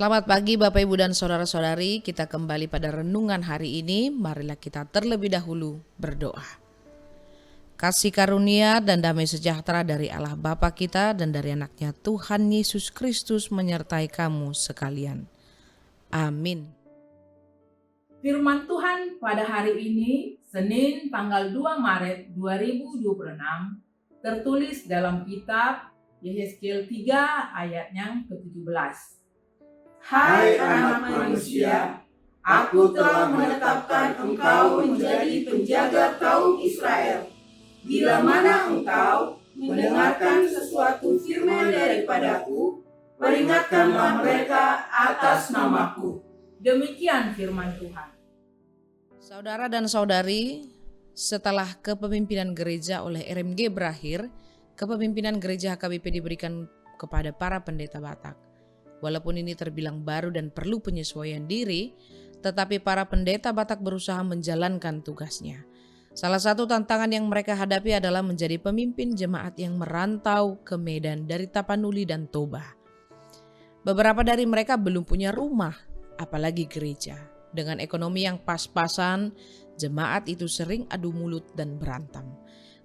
Selamat pagi Bapak Ibu dan Saudara-saudari, kita kembali pada renungan hari ini. Marilah kita terlebih dahulu berdoa. Kasih karunia dan damai sejahtera dari Allah Bapa kita dan dari anaknya Tuhan Yesus Kristus menyertai kamu sekalian. Amin. Firman Tuhan pada hari ini, Senin tanggal 2 Maret 2026, tertulis dalam kitab Yehezkiel 3 ayat yang ke-17. Hai anak manusia, aku telah menetapkan engkau menjadi penjaga kaum Israel. Bila mana engkau mendengarkan sesuatu firman daripadaku, peringatkanlah mereka atas namaku. Demikian firman Tuhan. Saudara dan saudari, setelah kepemimpinan gereja oleh RMG berakhir, kepemimpinan gereja HKBP diberikan kepada para pendeta Batak. Walaupun ini terbilang baru dan perlu penyesuaian diri, tetapi para pendeta Batak berusaha menjalankan tugasnya. Salah satu tantangan yang mereka hadapi adalah menjadi pemimpin jemaat yang merantau ke Medan dari Tapanuli dan Toba. Beberapa dari mereka belum punya rumah, apalagi gereja. Dengan ekonomi yang pas-pasan, jemaat itu sering adu mulut dan berantem.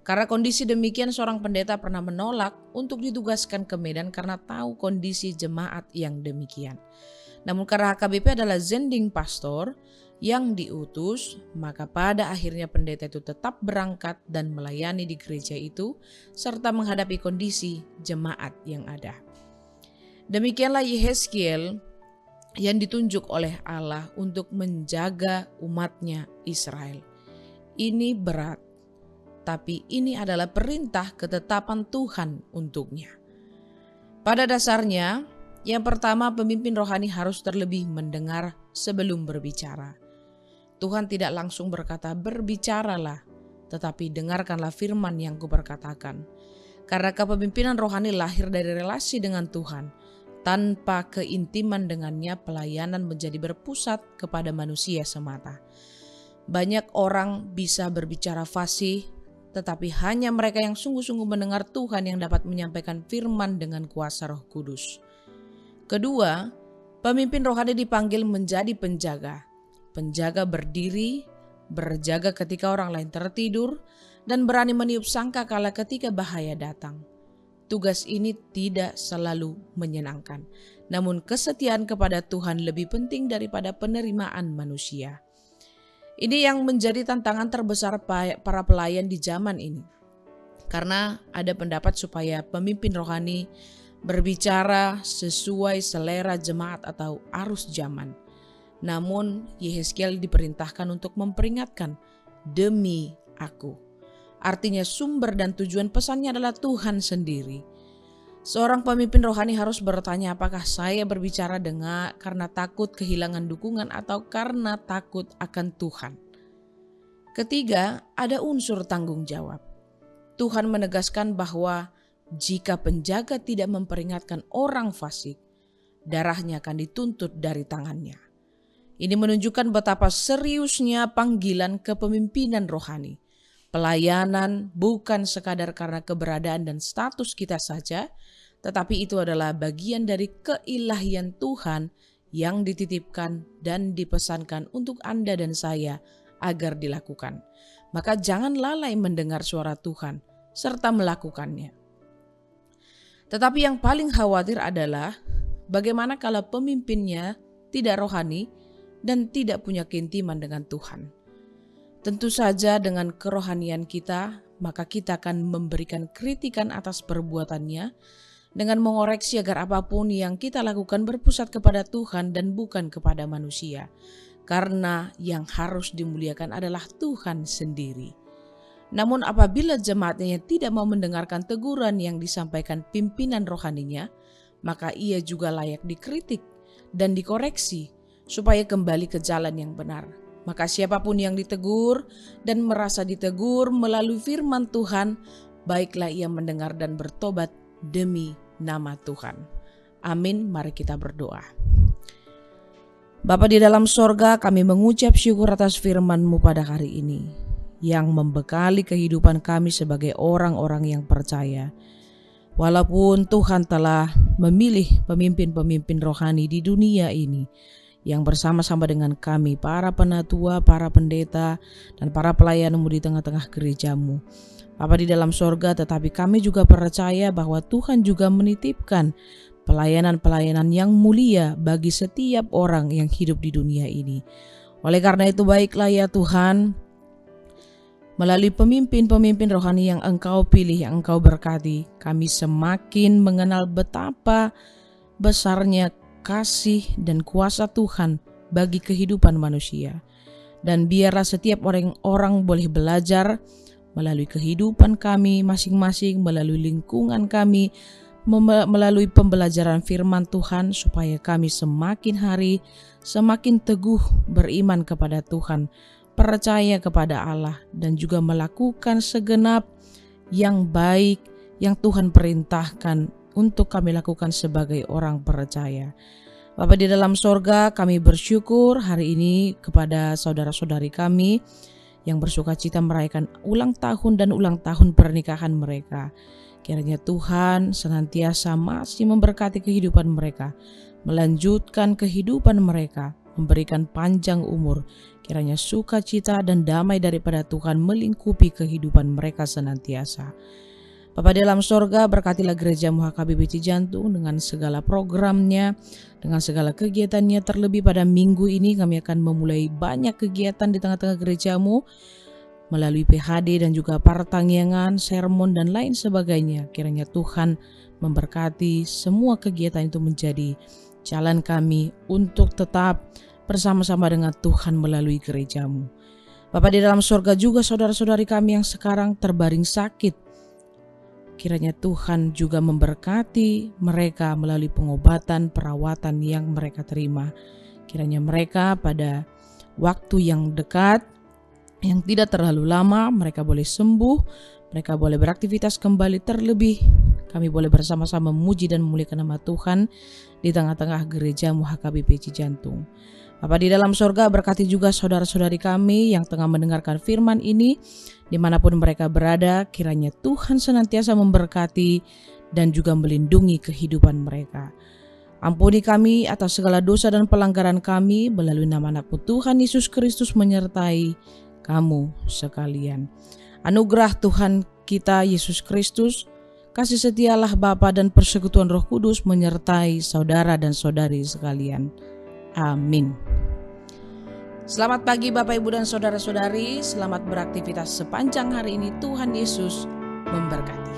Karena kondisi demikian, seorang pendeta pernah menolak untuk ditugaskan ke Medan karena tahu kondisi jemaat yang demikian. Namun karena HKBP adalah zending pastor yang diutus, maka pada akhirnya pendeta itu tetap berangkat dan melayani di gereja itu serta menghadapi kondisi jemaat yang ada. Demikianlah Yehezkiel yang ditunjuk oleh Allah untuk menjaga umatnya Israel. Ini berat. Tapi ini adalah perintah ketetapan Tuhan untuknya. Pada dasarnya, yang pertama pemimpin rohani harus terlebih mendengar sebelum berbicara. Tuhan tidak langsung berkata, berbicaralah, tetapi dengarkanlah firman yang kuperkatakan. Karena kepemimpinan rohani lahir dari relasi dengan Tuhan. Tanpa keintiman dengannya, pelayanan menjadi berpusat kepada manusia semata. Banyak orang bisa berbicara fasih, tetapi hanya mereka yang sungguh-sungguh mendengar Tuhan yang dapat menyampaikan firman dengan kuasa Roh Kudus. Kedua, pemimpin rohani dipanggil menjadi penjaga. Penjaga berdiri, berjaga ketika orang lain tertidur, dan berani meniup sangkakala ketika bahaya datang. Tugas ini tidak selalu menyenangkan, namun kesetiaan kepada Tuhan lebih penting daripada penerimaan manusia. Ini yang menjadi tantangan terbesar para pelayan di zaman ini. Karena ada pendapat supaya pemimpin rohani berbicara sesuai selera jemaat atau arus zaman. Namun Yehezkiel diperintahkan untuk memperingatkan, demi aku. Artinya sumber dan tujuan pesannya adalah Tuhan sendiri. Seorang pemimpin rohani harus bertanya, apakah saya berbicara karena takut kehilangan dukungan atau karena takut akan Tuhan. Ketiga, ada unsur tanggung jawab. Tuhan menegaskan bahwa jika penjaga tidak memperingatkan orang fasik, darahnya akan dituntut dari tangannya. Ini menunjukkan betapa seriusnya panggilan kepemimpinan rohani. Pelayanan bukan sekadar karena keberadaan dan status kita saja, tetapi itu adalah bagian dari keilahian Tuhan yang dititipkan dan dipesankan untuk Anda dan saya agar dilakukan. Maka jangan lalai mendengar suara Tuhan serta melakukannya. Tetapi yang paling khawatir adalah bagaimana kalau pemimpinnya tidak rohani dan tidak punya keintiman dengan Tuhan. Tentu saja dengan kerohanian kita, maka kita akan memberikan kritikan atas perbuatannya dengan mengoreksi agar apapun yang kita lakukan berpusat kepada Tuhan dan bukan kepada manusia. Karena yang harus dimuliakan adalah Tuhan sendiri. Namun apabila jemaatnya tidak mau mendengarkan teguran yang disampaikan pimpinan rohaninya, maka ia juga layak dikritik dan dikoreksi supaya kembali ke jalan yang benar. Maka siapapun yang ditegur dan merasa ditegur melalui firman Tuhan, baiklah ia mendengar dan bertobat demi nama Tuhan. Amin, mari kita berdoa. Bapa di dalam sorga, kami mengucap syukur atas firman-Mu pada hari ini, yang membekali kehidupan kami sebagai orang-orang yang percaya. Walaupun Tuhan telah memilih pemimpin-pemimpin rohani di dunia ini yang bersama-sama dengan kami, para penatua, para pendeta, dan para pelayan-Mu di tengah-tengah gereja-Mu, Bapa di dalam sorga, tetapi kami juga percaya bahwa Tuhan juga menitipkan pelayanan-pelayanan yang mulia bagi setiap orang yang hidup di dunia ini. Oleh karena itu, baiklah ya Tuhan, melalui pemimpin-pemimpin rohani yang Engkau pilih, yang Engkau berkati, kami semakin mengenal betapa besarnya kasih dan kuasa Tuhan bagi kehidupan manusia. Dan biarlah setiap orang boleh belajar melalui kehidupan kami masing-masing, melalui lingkungan kami, melalui pembelajaran firman Tuhan, supaya kami semakin hari semakin teguh beriman kepada Tuhan, percaya kepada Allah, dan juga melakukan segenap yang baik yang Tuhan perintahkan untuk kami lakukan sebagai orang percaya. Bapa di dalam sorga, kami bersyukur hari ini kepada saudara-saudari kami yang bersuka cita merayakan ulang tahun dan ulang tahun pernikahan mereka. Kiranya Tuhan senantiasa masih memberkati kehidupan mereka, melanjutkan kehidupan mereka, memberikan panjang umur. Kiranya sukacita dan damai daripada Tuhan melingkupi kehidupan mereka senantiasa. Bapa di dalam sorga, berkatilah gereja-Mu HKBP Cijantung dengan segala programnya, dengan segala kegiatannya. Terlebih pada minggu ini kami akan memulai banyak kegiatan di tengah-tengah gereja-Mu melalui PHD dan juga pertanggiangan, sermon dan lain sebagainya. Kiranya Tuhan memberkati semua kegiatan itu menjadi jalan kami untuk tetap bersama-sama dengan Tuhan melalui gereja-Mu. Bapa di dalam surga, juga saudara-saudari kami yang sekarang terbaring sakit, kiranya Tuhan juga memberkati mereka melalui pengobatan, perawatan yang mereka terima. Kiranya mereka pada waktu yang dekat, yang tidak terlalu lama, mereka boleh sembuh, mereka boleh beraktivitas kembali. Terlebih kami boleh bersama-sama memuji dan memuliakan nama Tuhan di tengah-tengah gereja-Mu HKBP Cijantung. Bapa di dalam sorga, berkati juga saudara-saudari kami yang tengah mendengarkan firman ini, dimanapun mereka berada. Kiranya Tuhan senantiasa memberkati dan juga melindungi kehidupan mereka. Ampuni kami atas segala dosa dan pelanggaran kami, melalui nama Anak-Mu Tuhan Yesus Kristus menyertai kamu sekalian. Anugerah Tuhan kita Yesus Kristus, kasih setialah Bapa dan persekutuan Roh Kudus menyertai saudara dan saudari sekalian. Amin. Selamat pagi Bapak, Ibu, dan saudara-saudari. Selamat beraktivitas sepanjang hari ini. Tuhan Yesus memberkati.